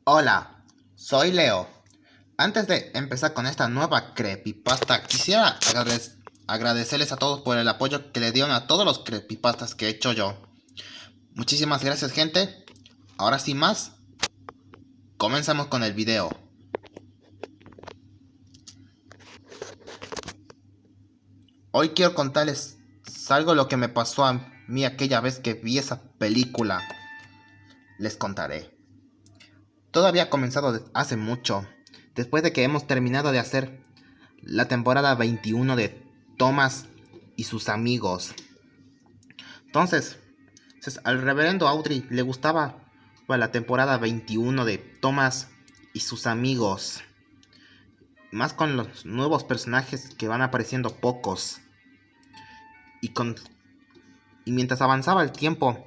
Hola, soy Leo. Antes de empezar con esta nueva creepypasta, quisiera agradecerles a todos por el apoyo que le dieron a todos los creepypastas que he hecho yo. Muchísimas gracias, gente. Ahora sin más, comenzamos con el video. Hoy quiero contarles algo lo que me pasó a mí aquella vez que vi esa película. Les contaré. Todo había comenzado hace mucho, después de que hemos terminado de hacer la temporada 21 de Thomas y sus amigos. Entonces, al reverendo Audrey le gustaba la temporada 21 de Thomas y sus amigos. Más con los nuevos personajes que van apareciendo pocos. Y mientras avanzaba el tiempo,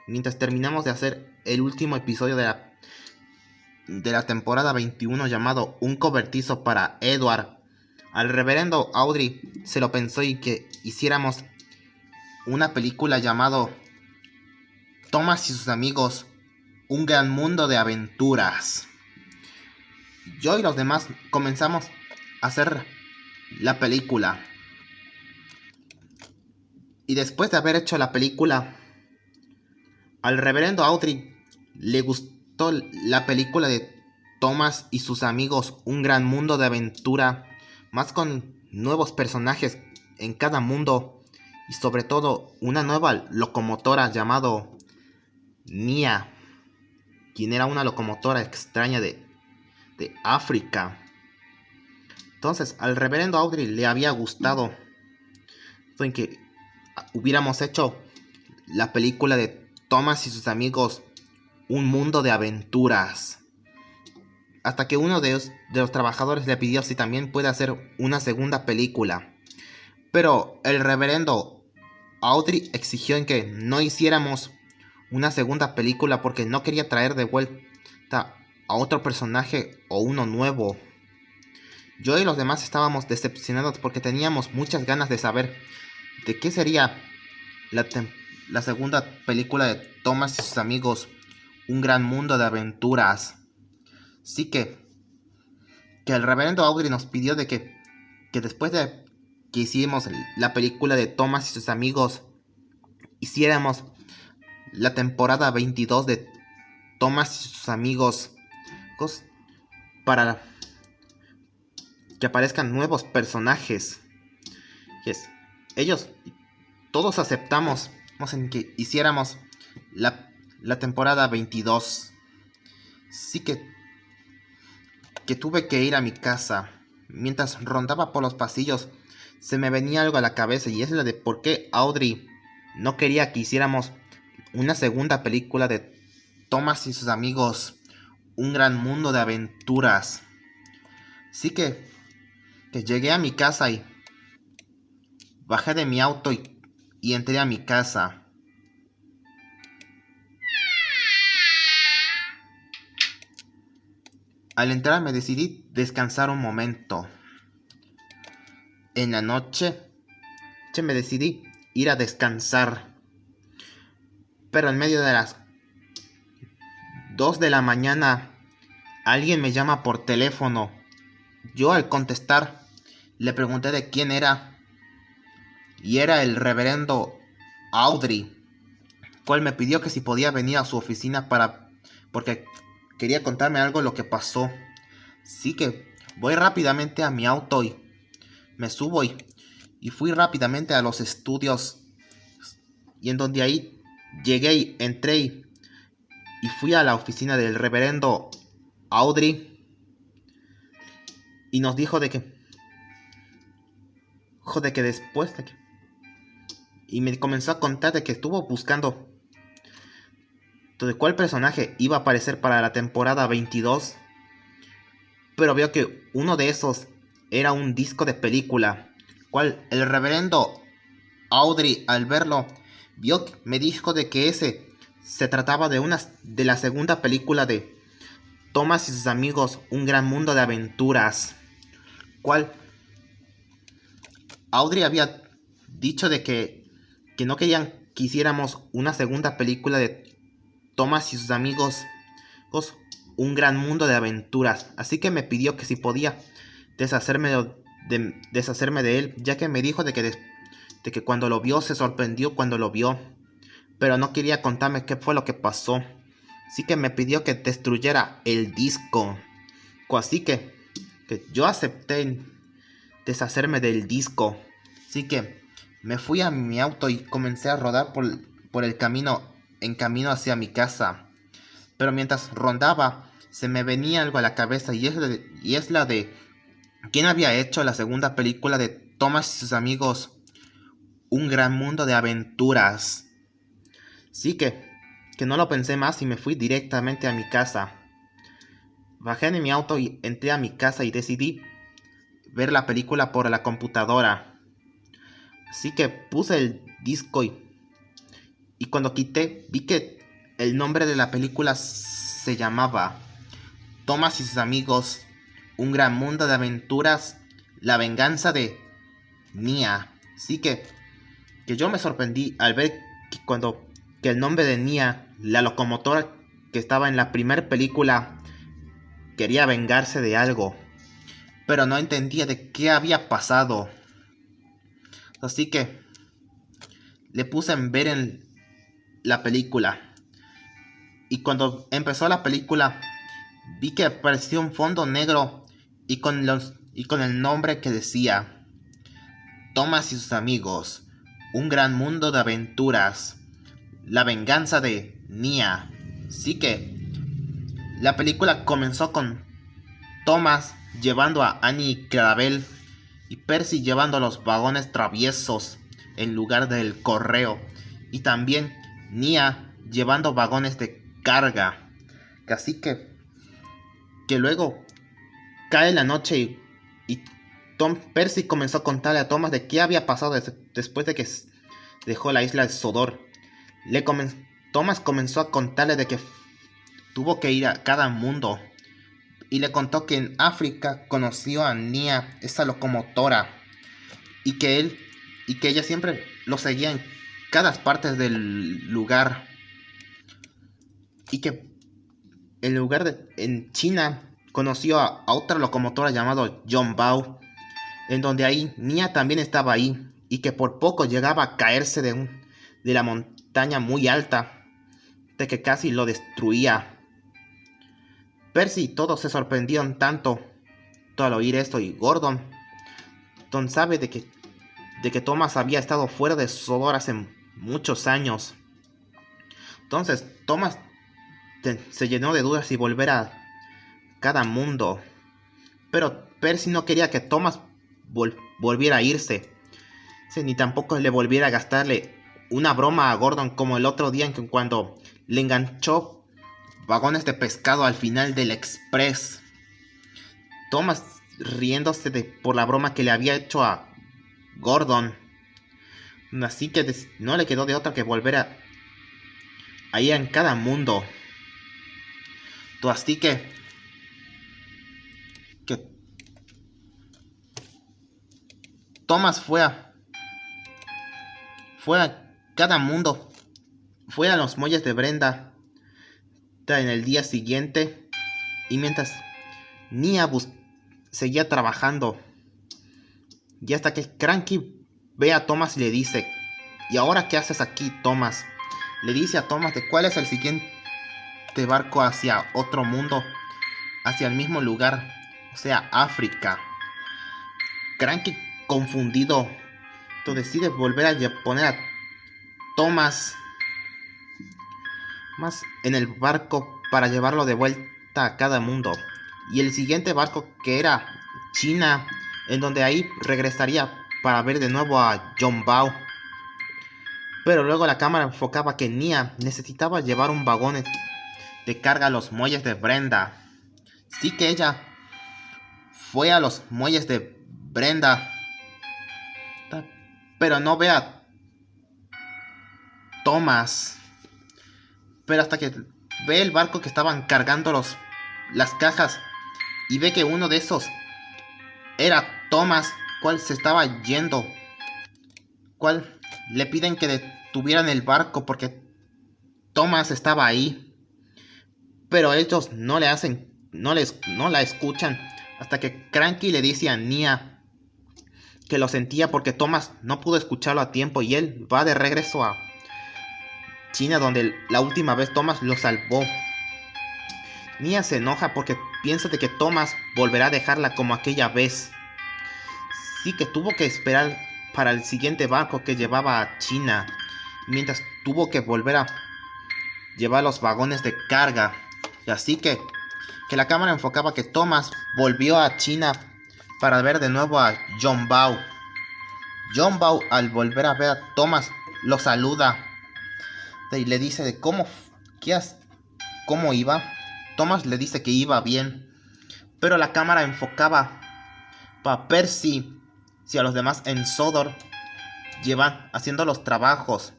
mientras terminamos de hacer el último episodio de la temporada 21 llamado Un cobertizo para Edward, al reverendo Audrey se lo pensó y que hiciéramos una película llamado Thomas y sus amigos, un gran mundo de aventuras. Yo y los demás comenzamos a hacer la película. Y después de haber hecho la película, al reverendo Audrey le gustó la película de Thomas y sus amigos, un gran mundo de aventura, más con nuevos personajes en cada mundo y sobre todo una nueva locomotora llamado Mia, quien era una locomotora extraña de África. Entonces al reverendo Audrey le había gustado en que hubiéramos hecho la película de Thomas y sus amigos, un mundo de aventuras. Hasta que uno de los trabajadores le pidió si también puede hacer una segunda película. Pero el reverendo Audrey exigió en que no hiciéramos una segunda película porque no quería traer de vuelta a otro personaje o uno nuevo. Yo y los demás estábamos decepcionados porque teníamos muchas ganas de saber de qué sería la segunda película de Thomas y sus amigos, un gran mundo de aventuras. Así que el reverendo Audrey nos pidió de que después de que hicimos la película de Thomas y sus amigos, hiciéramos la temporada 22 de Thomas y sus amigos para que aparezcan nuevos personajes. Ellos todos aceptamos en que hiciéramos la temporada 22. Sí que tuve que ir a mi casa. Mientras rondaba por los pasillos, se me venía algo a la cabeza y es la de por qué Audrey no quería que hiciéramos una segunda película de Thomas y sus amigos, un gran mundo de aventuras. Así que llegué a mi casa y bajé de mi auto y entré a mi casa. Al entrar me decidí descansar un momento. En la noche me decidí ir a descansar. Pero en medio de las 2 de la mañana alguien me llama por teléfono. Yo al contestar le pregunté de quién era. Y era el reverendo Audrey, cual me pidió que si podía venir a su oficina porque quería contarme algo lo que pasó. Así que voy rápidamente a mi auto y me subo y fui rápidamente a los estudios. Y en donde ahí llegué y entré y fui a la oficina del reverendo Audrey. Y nos dijo de que después de que... Y me comenzó a contar de que estuvo buscando de cuál personaje iba a aparecer para la temporada 22. Pero vio que uno de esos era un disco de película, cual el reverendo Audrey al verlo me dijo de que ese se trataba de la segunda película de Thomas y sus amigos, un gran mundo de aventuras, cual Audrey había dicho de que no querían que hiciéramos una segunda película de Thomas y sus amigos, un gran mundo de aventuras. Así que me pidió que si podía deshacerme de él, ya que me dijo de que cuando lo vio se sorprendió cuando lo vio, pero no quería contarme qué fue lo que pasó. Así que me pidió que destruyera el disco. Así que yo acepté deshacerme del disco. Así que me fui a mi auto y comencé a rodar por el camino, en camino hacia mi casa. Pero mientras rondaba, se me venía algo a la cabeza y es la de quién había hecho la segunda película de Thomas y sus amigos, Un gran mundo de aventuras. Sí que no lo pensé más y me fui directamente a mi casa. Bajé de mi auto y entré a mi casa y decidí ver la película por la computadora. Así que puse el disco y cuando quité vi que el nombre de la película se llamaba Thomas y sus amigos, Un gran mundo de aventuras, la venganza de Nia. Así que yo me sorprendí al ver que el nombre de Nia, la locomotora que estaba en la primera película, quería vengarse de algo, pero no entendía de qué había pasado. Así que le puse en ver en la película. Y cuando empezó la película, vi que apareció un fondo negro y con el nombre que decía Thomas y sus amigos, un gran mundo de aventuras, la venganza de Nia. Así que la película comenzó con Thomas llevando a Annie y Clarabel y Percy llevando los vagones traviesos en lugar del correo, y también Nia llevando vagones de carga. Así que luego cae la noche y Percy comenzó a contarle a Thomas de qué había pasado después de que dejó la isla de Sodor. Thomas comenzó a contarle de que tuvo que ir a cada mundo y le contó que en África conoció a Nia, esa locomotora, y que ella siempre lo seguía en cada parte del lugar, y que en China conoció a otra locomotora llamada John Bao, en donde ahí Nia también estaba ahí, y que por poco llegaba a caerse de la montaña muy alta, de que casi lo destruía. Percy y todos se sorprendieron tanto al oír esto, y Gordon sabe de que Thomas había estado fuera de Sodor hace muchos años. Entonces Thomas se llenó de dudas y volver a cada mundo. Pero Percy no quería que Thomas volviera a irse, ni tampoco le volviera a gastarle una broma a Gordon como el otro día cuando le enganchó vagones de pescado al final del express. Thomas riéndose por la broma que le había hecho a Gordon. Así que no le quedó de otra que volver a ir en cada mundo. Así que Thomas fue a cada mundo. Fue a los muelles de Brenda en el día siguiente, y mientras Nia seguía trabajando, y hasta que Cranky ve a Thomas y le dice: ¿y ahora qué haces aquí, Thomas? Le dice a Thomas de cuál es el siguiente barco hacia otro mundo, hacia el mismo lugar, o sea, África. Cranky, confundido, decide volver a poner a Thomas más en el barco para llevarlo de vuelta a cada mundo, y el siguiente barco, que era China, en donde ahí regresaría para ver de nuevo a John Bao. Pero luego la cámara enfocaba que Nia necesitaba llevar un vagón de carga a los muelles de Brenda. Así que ella fue a los muelles de Brenda, pero no ve a Thomas. Pero hasta que ve el barco que estaban cargando las cajas, y ve que uno de esos era Thomas, cual se estaba yendo, cual le piden que detuvieran el barco porque Thomas estaba ahí. pero ellos no la escuchan, hasta que Cranky le dice a Nia que lo sentía porque Thomas no pudo escucharlo a tiempo y él va de regreso a China, donde la última vez Thomas lo salvó. Nia se enoja porque piensa de que Thomas volverá a dejarla como aquella vez. Sí, que tuvo que esperar para el siguiente barco que llevaba a China, mientras tuvo que volver a llevar los vagones de carga. Y así que la cámara enfocaba que Thomas volvió a China para ver de nuevo a John Bao. John Bao, al volver a ver a Thomas, lo saluda y le dice de cómo iba. Thomas le dice que iba bien, pero la cámara enfocaba para Percy y a los demás en Sodor haciendo los trabajos.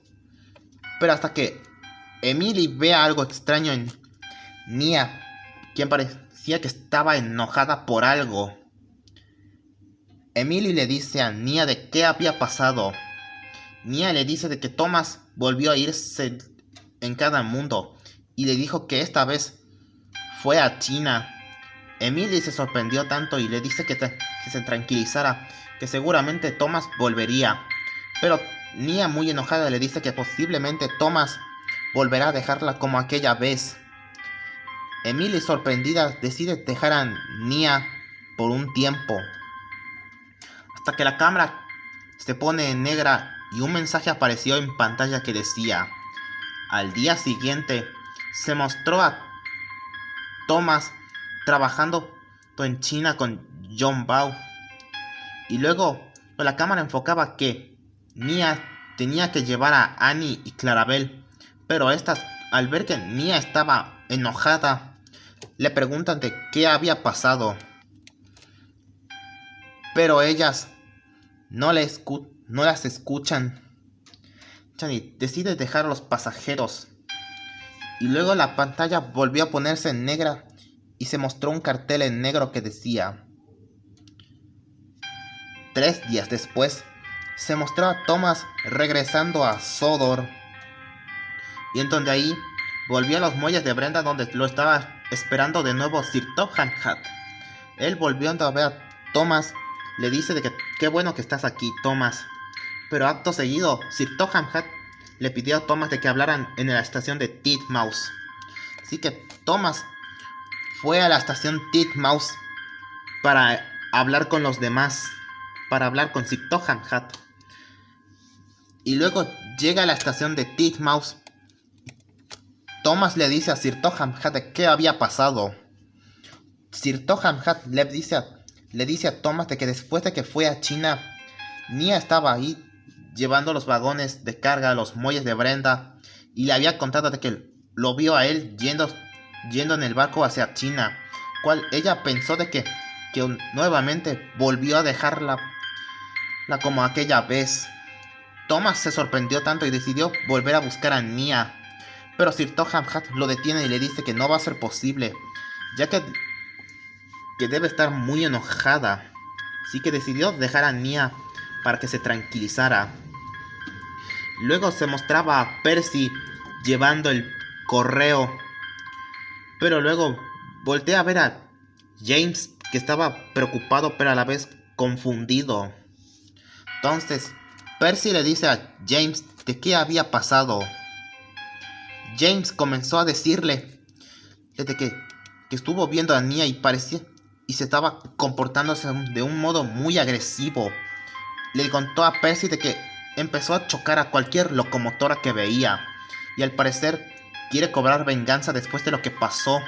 Pero hasta que Emily ve algo extraño en Nia, quien parecía que estaba enojada por algo. Emily le dice a Nia de qué había pasado. Nia le dice de que Thomas volvió a irse en cada mundo y le dijo que esta vez fue a China. Emily se sorprendió tanto y le dice que se tranquilizara, que seguramente Thomas volvería. Pero Nia, muy enojada, le dice que posiblemente Thomas volverá a dejarla como aquella vez. Emily, sorprendida, decide dejar a Nia por un tiempo, hasta que la cámara se pone en negra y un mensaje apareció en pantalla que decía: al día siguiente se mostró a Thomas trabajando en China con John Bao, y luego la cámara enfocaba que Nia tenía que llevar a Annie y Clarabel, pero estas, al ver que Nia estaba enojada, le preguntan de qué había pasado, pero ellas no las escuchan y decide dejar a los pasajeros. Y luego la pantalla volvió a ponerse en negra y se mostró un cartel en negro que decía: 3 días después se mostró a Thomas regresando a Sodor, y en donde ahí volvió a los muelles de Brenda, donde lo estaba esperando de nuevo Sir Topham Hatt. Él, volviendo a ver a Thomas, le dice de que qué bueno que estás aquí, Thomas. Pero acto seguido, Sir Topham Hatt le pidió a Thomas de que hablaran en la estación de Titmouse. Así que Thomas fue a la estación Titmouse para hablar con los demás, para hablar con Sir Topham Hatt. Y luego llega a la estación de Titmouse. Thomas le dice a Sir Topham Hatt de qué había pasado. Sir Topham Hatt le dice a Thomas de que después de que fue a China, Nia estaba ahí llevando los vagones de carga a los muelles de Brenda, y le había contado de que lo vio a él yendo en el barco hacia China, cual ella pensó de que nuevamente volvió a dejarla como aquella vez. Thomas se sorprendió tanto y decidió volver a buscar a Nia, pero Sir Topham Hatt lo detiene y le dice que no va a ser posible, ya que debe estar muy enojada. Así que decidió dejar a Nia para que se tranquilizara. Luego se mostraba a Percy llevando el correo, pero luego voltea a ver a James, que estaba preocupado pero a la vez confundido. Entonces Percy le dice a James de qué había pasado. James comenzó a decirle desde que estuvo viendo a Nia y se estaba comportándose de un modo muy agresivo. Le contó a Percy de que empezó a chocar a cualquier locomotora que veía, y al parecer quiere cobrar venganza después de lo que pasó.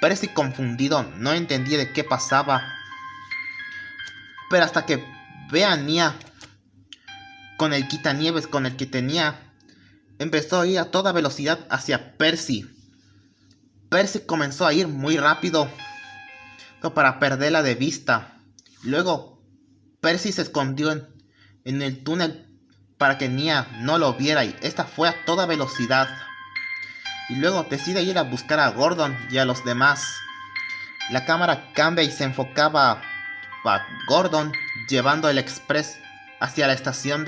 Percy, confundido, no entendía de qué pasaba, pero hasta que ve a Nia con el quitanieves con el que tenía, empezó a ir a toda velocidad hacia Percy. Percy comenzó a ir muy rápido para perderla de vista. Luego Percy se escondió en el túnel para que Nia no lo viera, y esta fue a toda velocidad. Y luego decide ir a buscar a Gordon y a los demás. La cámara cambia y se enfocaba a Gordon llevando el express hacia la estación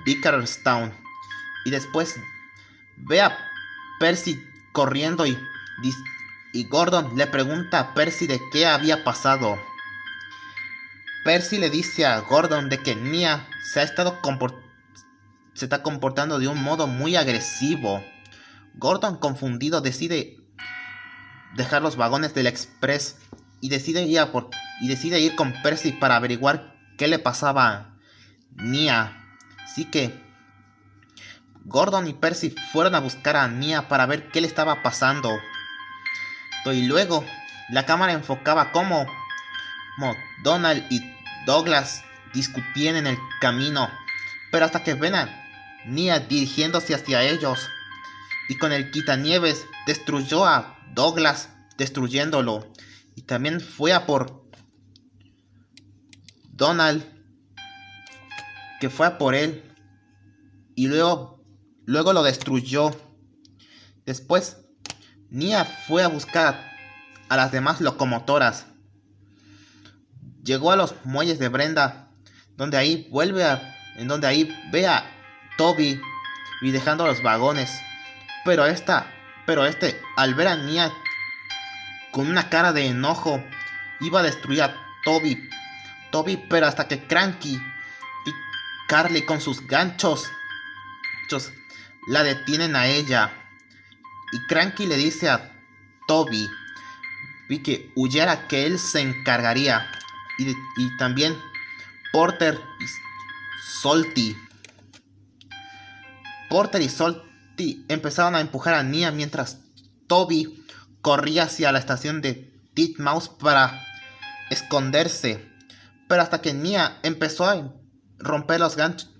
Vickerstown. Y después ve a Percy corriendo y Gordon le pregunta a Percy de qué había pasado. Percy le dice a Gordon de que Nia se está comportando de un modo muy agresivo. Gordon, confundido, decide dejar los vagones del Express y decide ir con Percy para averiguar qué le pasaba a Nia. Así que Gordon y Percy fueron a buscar a Nia para ver qué le estaba pasando. Y luego la cámara enfocaba cómo Donald y Douglas discutían en el camino, pero hasta que ven a Nia dirigiéndose hacia ellos y con el quitanieves destruyó a Douglas, destruyéndolo, y también fue a por Donald, que fue a por él y luego lo destruyó. Después Nia fue a buscar a las demás locomotoras. Llegó a los muelles de Brenda, donde ahí ve a Toby y dejando los vagones. Pero este, al ver a Nia con una cara de enojo, iba a destruir a Toby, pero hasta que Cranky y Carly con sus ganchos la detienen a ella. Y Cranky le dice a Toby que huyera, que él se encargaría. Y también Porter y Salty empezaron a empujar a Nia mientras Toby corría hacia la estación de Titmouse para esconderse. Pero hasta que Nia empezó a romper los ganchos,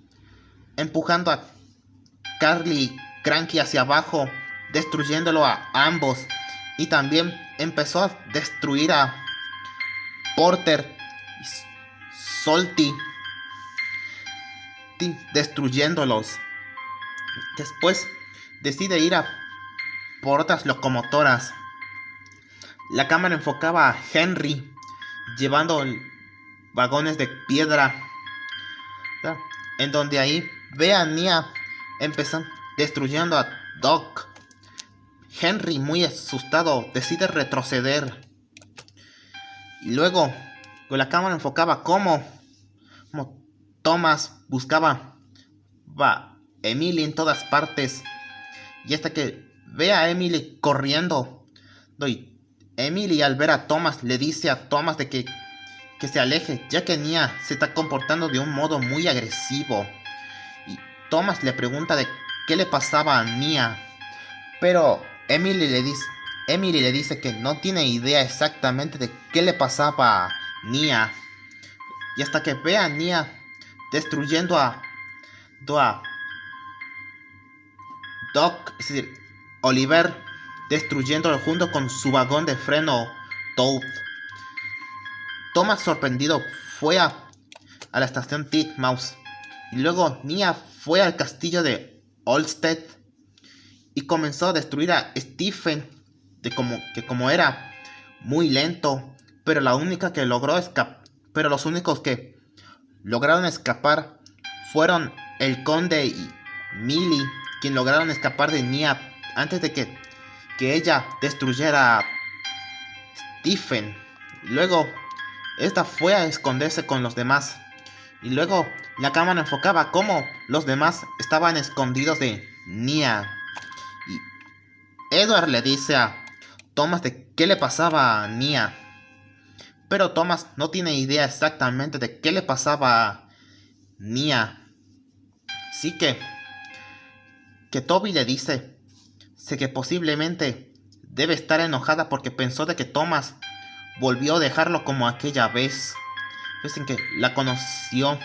empujando a Carly y Cranky hacia abajo, destruyéndolo a ambos. Y también empezó a destruir a Porter y Salty, destruyéndolos. Después decide ir a por otras locomotoras. La cámara enfocaba a Henry llevando vagones de piedra, en donde ahí ve a Nia empezando destruyendo a Doc. Henry, muy asustado, decide retroceder. Y luego la cámara enfocaba cómo Thomas buscaba a Emily en todas partes. Y hasta que ve a Emily corriendo. Y Emily, al ver a Thomas, le dice a Thomas de que se aleje, ya que Nia se está comportando de un modo muy agresivo. Y Thomas le pregunta de qué le pasaba a Nia, pero Emily le dice que no tiene idea exactamente de qué le pasaba a Nia. Y hasta que ve a Nia destruyendo a Doc, es decir, Oliver, destruyéndolo junto con su vagón de freno Toad. Thomas, sorprendido, fue a la estación Titmouse. Y luego Nia fue al castillo de Olsted y comenzó a destruir a Stephen, como era muy lento, pero los únicos que lograron escapar fueron el conde y Millie, quien lograron escapar de Nia antes de que ella destruyera a Stephen. Luego esta fue a esconderse con los demás. Y luego la cámara enfocaba cómo los demás estaban escondidos de Nia. Y Edward le dice a Thomas de qué le pasaba a Nia. Pero Thomas no tiene idea exactamente de qué le pasaba a Nia. Así que Toby le dice que posiblemente debe estar enojada porque pensó de que Thomas volvió a dejarlo como aquella vez en que la conoció.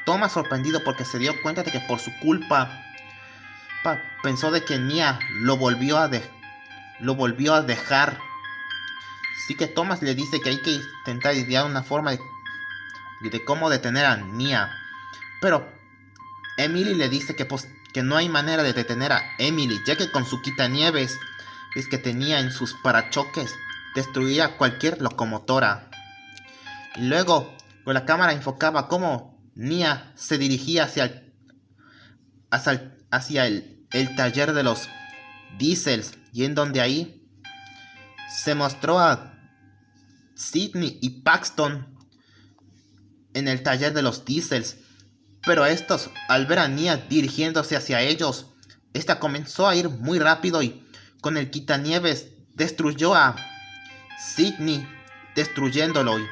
Thomas, sorprendido porque se dio cuenta de que por su culpa pensó de que Nia lo volvió a dejar. Así que Thomas le dice que hay que intentar idear una forma de cómo detener a Nia. Pero Emily le dice que no hay manera de detener a Emily, ya que con su quitanieves que tenía en sus parachoques destruía cualquier locomotora. Y luego la cámara enfocaba cómo Nia se dirigía hacia el el taller de los Diesels, y en donde ahí se mostró a Sidney y Paxton en el taller de los Diesels. Pero estos, al ver a Nia dirigiéndose hacia ellos, esta comenzó a ir muy rápido y con el quitanieves destruyó a Sidney, destruyéndolo. Y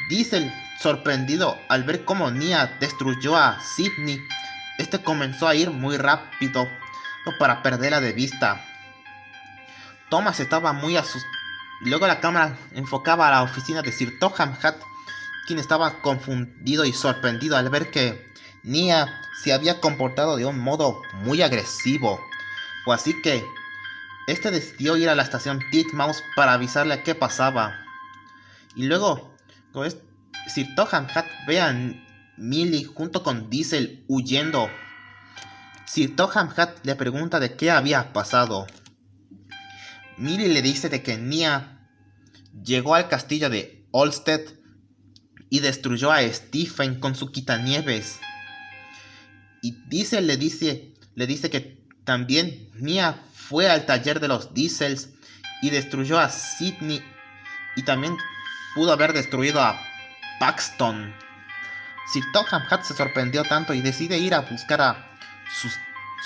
Diesel, sorprendido al ver cómo Nia destruyó a Sidney, este comenzó a ir muy rápido para perderla de vista. Thomas estaba muy asustado. Luego la cámara enfocaba a la oficina de Sir Topham Hatt, quien estaba confundido y sorprendido al ver que Nia se había comportado de un modo muy agresivo. Así que este decidió ir a la estación Titmouse para avisarle qué pasaba. Y luego Sir Topham Hatt ve a Millie junto con Diesel huyendo. Sir Topham Hatt le pregunta de qué había pasado. Millie le dice de que Nia llegó al castillo de Olsted y destruyó a Stephen con su quitanieves. Y Diesel le dice que también Nia fue al taller de los Diesels y destruyó a Sidney, y también pudo haber destruido a Paxton. Sir Topham Hatt se sorprendió tanto y decide ir a buscar a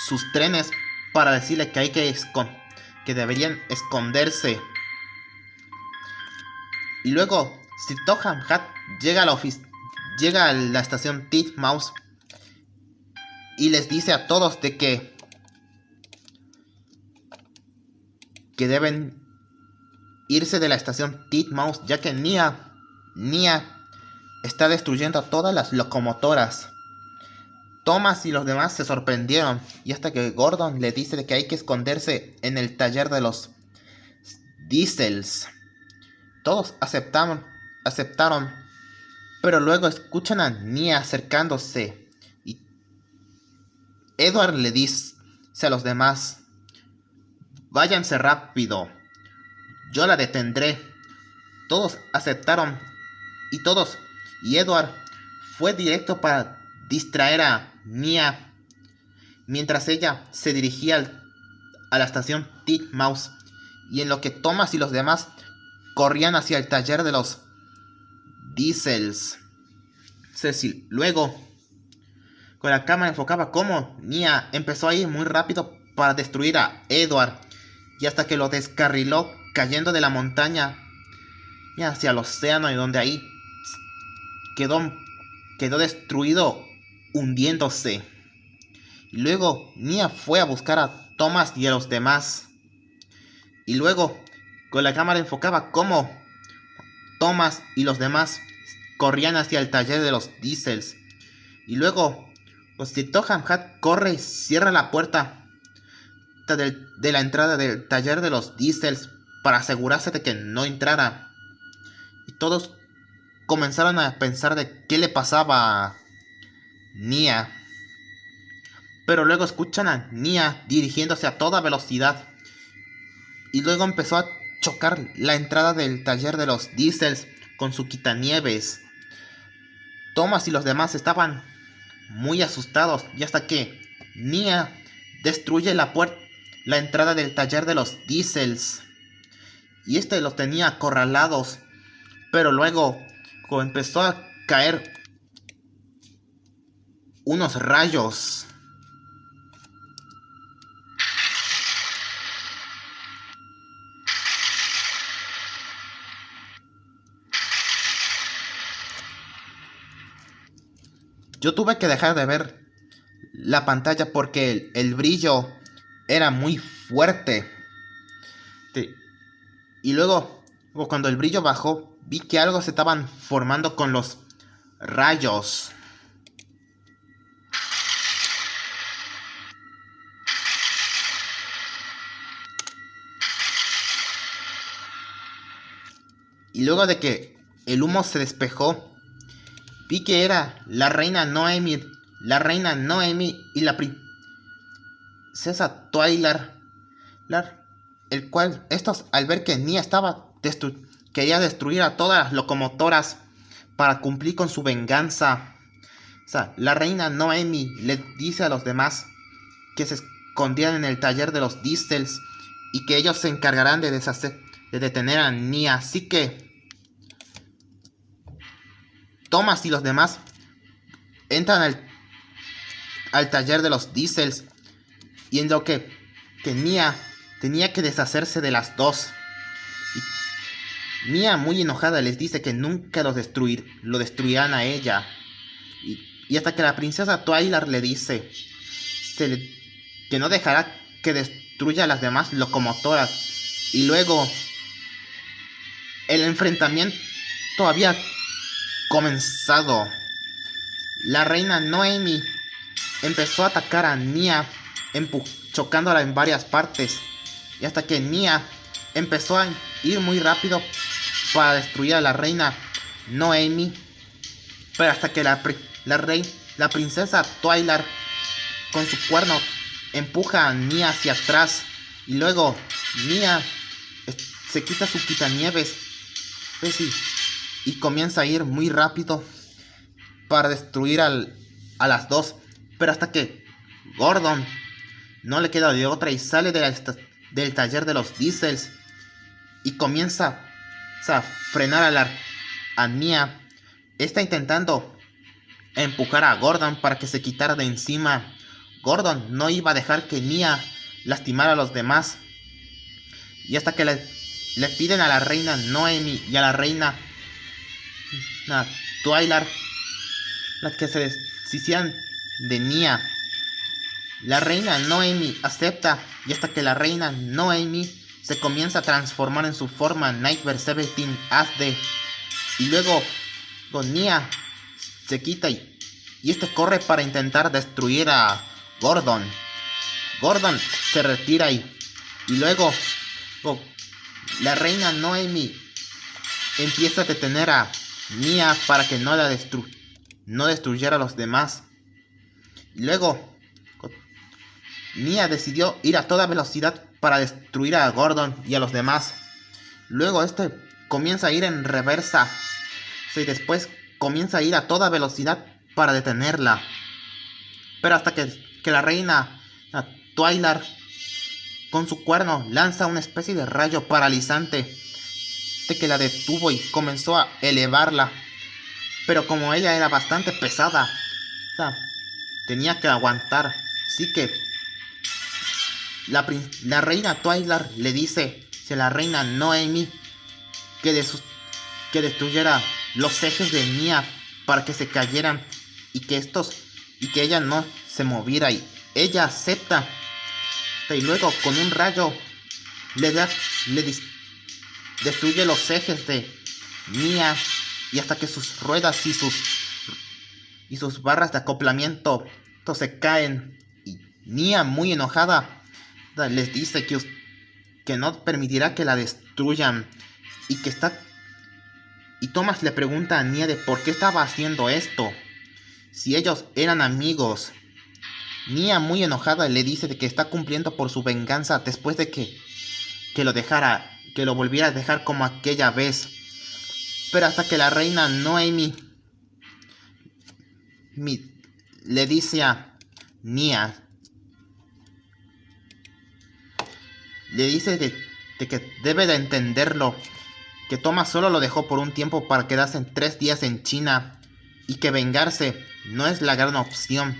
sus trenes para decirle que hay que deberían esconderse. Y luego Sir Topham Hatt llega a la estación Titmouse y les dice a todos de que deben irse de la estación Titmouse, ya que Nia está destruyendo a todas las locomotoras. Thomas y los demás se sorprendieron, y hasta que Gordon le dice de que hay que esconderse en el taller de los Diesels. Todos aceptaron, pero luego escuchan a Nia acercándose, y Edward le dice a los demás: váyanse rápido, yo la detendré. Todos aceptaron, y Edward fue directo para distraer a Nia mientras ella se dirigía a la estación Titmouse, y en lo que Thomas y los demás corrían hacia el taller de los Diesels. Cecil luego, con la cámara enfocaba cómo Nia empezó a ir muy rápido para destruir a Edward, y hasta que lo descarriló cayendo de la montaña hacia el océano, y donde ahí quedó destruido, hundiéndose. Y luego Nia fue a buscar a Thomas y a los demás, y luego con la cámara enfocaba cómo Thomas y los demás corrían hacia el taller de los Diesels. Y luego Sir Topham Hatt corre y cierra la puerta de la entrada del taller de los Diesels para asegurarse de que no entrara. Y todos comenzaron a pensar de qué le pasaba a Nia. Pero luego escuchan a Nia dirigiéndose a toda velocidad, y luego empezó a chocar la entrada del taller de los Diesels con su quitanieves. Thomas y los demás estaban muy asustados, y hasta que Nia destruye la entrada del taller de los Diesels, y los tenía acorralados. Pero luego empezó a caer unos rayos. Yo tuve que dejar de ver la pantalla porque el brillo era muy fuerte. Y luego, cuando el brillo bajó, vi que algo se estaban formando con los rayos. Y luego de que el humo se despejó, vi que era la reina Noemi y la princesa Twilight, el cual estos, al ver que Nia quería destruir a todas las locomotoras para cumplir con su venganza. La reina Noemi le dice a los demás que se escondieran en el taller de los Diesels y que ellos se encargarán de detener a Nia. Así que Thomas y los demás entran al taller de los Diesels, y en lo que tenía que deshacerse de las dos. Y Nia, muy enojada, les dice que nunca lo destruirán a ella. Y hasta que la princesa Twilight le dice que no dejará que destruya a las demás locomotoras. Y luego el enfrentamiento había comenzado. La reina Noemi empezó a atacar a Nia, chocándola en varias partes, y hasta que Nia empezó a ir muy rápido para destruir a la reina Noemi. Pero hasta que la princesa Twilight con su cuerno empuja a Nia hacia atrás, y luego Nia se quita su quitanieves, pues sí, y comienza a ir muy rápido para destruir a las dos. Pero hasta que Gordon no le queda de otra y sale del taller de los Diesels y comienza a frenar a Nia. Está intentando empujar a Gordon para que se quitara de encima. Gordon no iba a dejar que Nia lastimara a los demás. Y hasta que le piden a la reina Noemi y a la reina Twilight las que se deshicieran de Nia. La reina Noemi acepta, y hasta que la reina Noemi se comienza a transformar en su forma Nightmare 17 HD. Y luego con Nia se quita y este corre para intentar destruir a Gordon. Gordon se retira y luego la reina Noemi empieza a detener a Nia para que no destruyera a los demás. Y luego Nia decidió ir a toda velocidad para destruir a Gordon y a los demás. Luego comienza a ir en reversa, y después comienza a ir a toda velocidad para detenerla. Pero hasta que la reina Twilight con su cuerno lanza una especie de rayo paralizante que la detuvo y comenzó a elevarla. Pero como ella era bastante pesada, tenía que aguantar. Así que la reina Twilight le dice a la reina Noemi que destruyera los ejes de Nia para que se cayeran y que ella no se moviera, y ella acepta. Y luego con un rayo destruye los ejes de Nia, y hasta que sus ruedas y sus barras de acoplamiento se caen. Y Nia, muy enojada, les dice que no permitirá que la destruyan, y Thomas le pregunta a Nia de por qué estaba haciendo esto, si ellos eran amigos. Nia, muy enojada, le dice de que está cumpliendo por su venganza después de que lo volviera a dejar como aquella vez. Pero hasta que la reina Noemi le dice a Nia, le dice de que debe de entenderlo, que Thomas solo lo dejó por un tiempo para quedarse 3 días en China, y que vengarse no es la gran opción,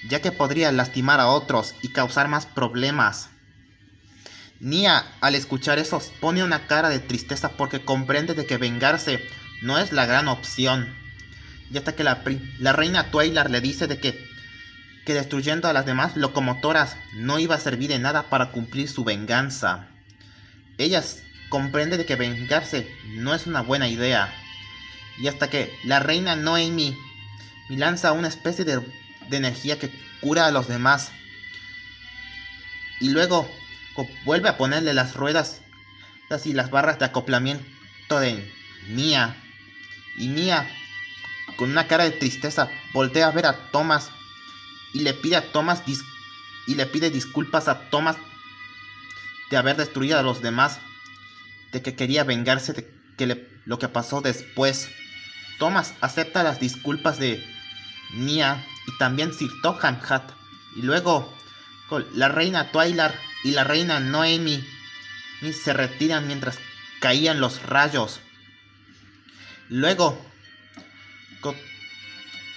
ya que podría lastimar a otros y causar más problemas. Nia, al escuchar eso, pone una cara de tristeza porque comprende de que vengarse no es la gran opción. Y hasta que la reina Twilight le dice de que destruyendo a las demás locomotoras no iba a servir de nada para cumplir su venganza. Ella comprende de que vengarse no es una buena idea. Y hasta que la reina Noemi lanza una especie de energía que cura a los demás. Y luego vuelve a ponerle las ruedas y las barras de acoplamiento de Nia. Y Nia, con una cara de tristeza, voltea a ver a Thomas y le pide disculpas a Thomas de haber destruido a los demás, de que quería vengarse de lo que pasó después. Thomas acepta las disculpas de Nia y también Sir Topham Hatt, y luego La reina Twilight y la reina Noemi se retiran mientras caían los rayos. Luego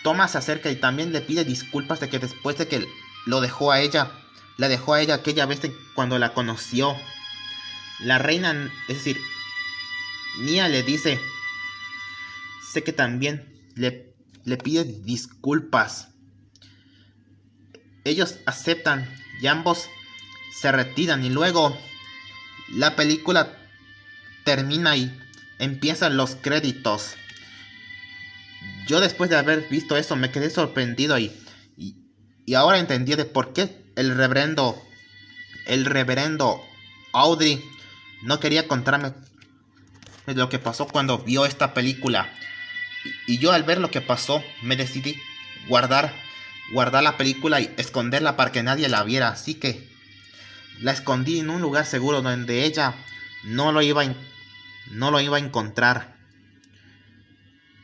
Thomas se acerca y también le pide disculpas de que después de que la dejó a ella aquella vez cuando la conoció. La reina, es decir, Nia le dice, sé que también le pide disculpas. Ellos aceptan y ambos se retiran y luego la película termina y empiezan los créditos. Yo después de haber visto eso me quedé sorprendido y ahora entendí de por qué el reverendo Audrey no quería contarme lo que pasó cuando vio esta película. Y yo al ver lo que pasó me decidí guardar la película y esconderla para que nadie la viera. Así que la escondí en un lugar seguro donde ella no lo iba a encontrar.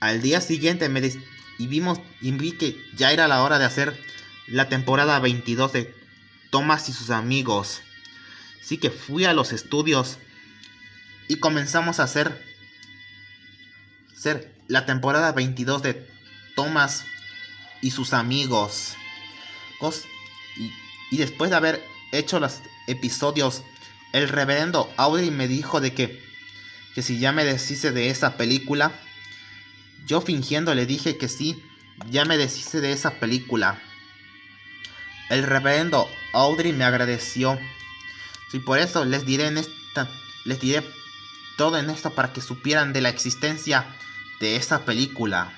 Al día siguiente vi que ya era la hora de hacer la temporada 22 de Thomas y sus amigos. Así que fui a los estudios y comenzamos a hacer la temporada 22 de Thomas y sus amigos. Y después de haber hecho los episodios, el reverendo Audrey me dijo de que si ya me deshice de esa película. Yo fingiendo le dije que sí, ya me deshice de esa película. El reverendo Audrey me agradeció. Y por eso les diré todo en esto para que supieran de la existencia de esa película.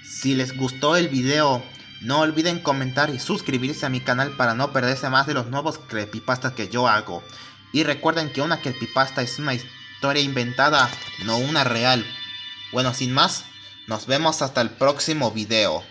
Si les gustó el video, no olviden comentar y suscribirse a mi canal para no perderse más de los nuevos creepypastas que yo hago. Y recuerden que una creepypasta es una historia inventada, no una real. Bueno, sin más, nos vemos hasta el próximo video.